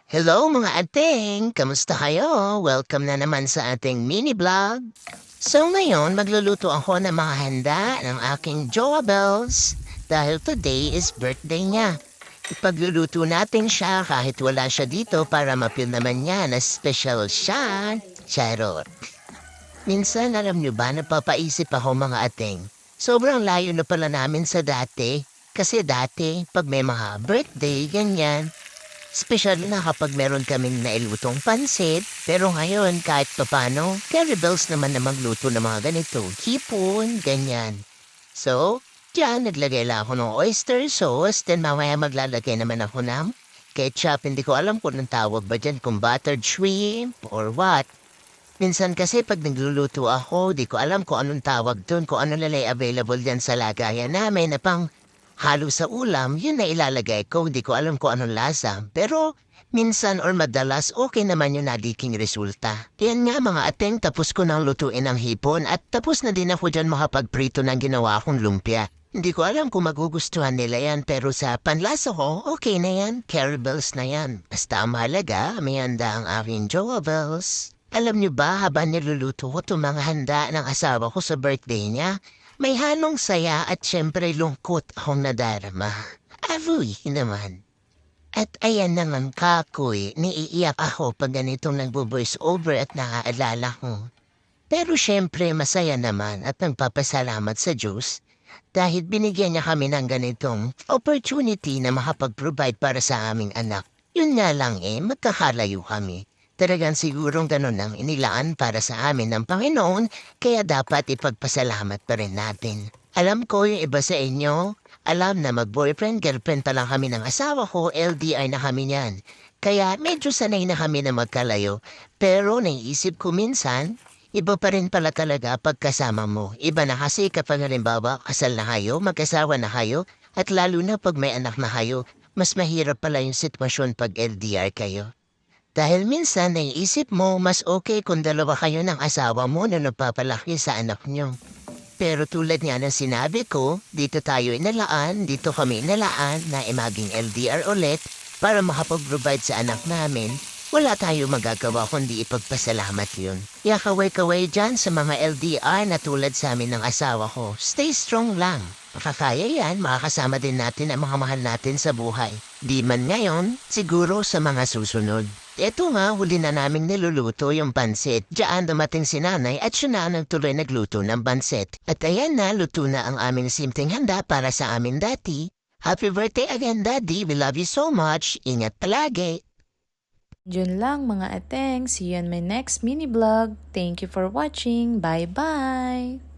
Hello mga ating! Kamusta kayo? Welcome na naman sa ating mini vlog. So ngayon, magluluto ako ng mga handa ng aking Joa Bells dahil today is birthday niya. Ipagluluto natin siya kahit wala siya dito para mapil naman niya na special siya. Charot. Minsan alam niyo ba, napapaisip ako mga ating. Sobrang layo na pala namin sa dati. Kasi dati, pag may mga birthday, ganyan, special na kapag meron kaming nailutong pansit, pero ngayon kahit papano, Carrie Bells naman na magluto ng mga ganito, hipon, ganyan. So, diyan naglagay lang ako ng oyster sauce, then mamaya maglalagay naman ako ng ketchup. Hindi ko alam kung anong tawag ba dyan, kung buttered shrimp or what. Minsan kasi pag nagluluto ako, di ko alam kung anong tawag dun, kung ano lalay available dyan sa lagayan namin na pang halo sa ulam, yun na ilalagay ko. Hindi ko alam kung anong lasa. Pero minsan or madalas, okay naman yung nagiging resulta. Yan nga mga ateng, tapos ko nang lutuin ang hipon at tapos na din ako dyan makapagprito ng ginawa kong lumpia. Hindi ko alam kung magugustuhan nila yan, pero sa panlasa ko, okay na yan. Carrie Bells na yan. Basta ang mahalaga, may handa ang aking Joa Bells. Alam niyo ba, habang niluluto ko itong mga handa ng asawa ko sa birthday niya, may halong saya at syempre lungkot akong nadarama. Avuy naman. At ayan naman kakoy, niiiyak ako pag ganitong nagbo-voice over at naaalala ko. Pero syempre masaya naman at nagpapasalamat sa Diyos dahil binigyan niya kami ng ganitong opportunity na makapag-provide para sa aming anak. Yun nga lang magkakalayo kami. Talagang sigurong ganun ang inilaan para sa amin ng Panginoon, kaya dapat ipagpasalamat pa rin natin. Alam ko yung iba sa inyo, alam na mag-boyfriend-girlfriend pa lang kami ng asawa ko, LDR na kami niyan. Kaya medyo sanay na kami na magkalayo. Pero naiisip ko minsan, iba pa rin pala talaga pagkasama mo. Iba na kasi kapag halimbawa kasal na kayo, mag-asawa na kayo, at lalo na pag may anak na kayo, mas mahirap pala yung sitwasyon pag LDR kayo. Dahil minsan naiisip mo mas okay kung dalawa kayo ng asawa mo na nagpapalaki sa anak niyo. Pero tulad nga ng sinabi ko, dito tayo inalaan, dito kami inalaan na maging LDR ulit para makapag-provide sa anak namin. Wala tayo magagawa kundi ipagpasalamat yun. Kaya kaway-kaway dyan sa mga LDR na tulad sa amin ng asawa ko. Stay strong lang. Makakaya yan, makakasama din natin ang mga mahal natin sa buhay. Di man ngayon, siguro sa mga susunod. Eto nga, huli na naming niluluto yung pansit. Diyan dumating si nanay at siya na nagtuloy nagluto ng pansit. At ayan na, luto na ang aming simpleng handa para sa amin dati. Happy birthday again, Daddy. We love you so much. Ingat palagi. Yun lang mga ateng. See you on my next mini vlog. Thank you for watching. Bye-bye!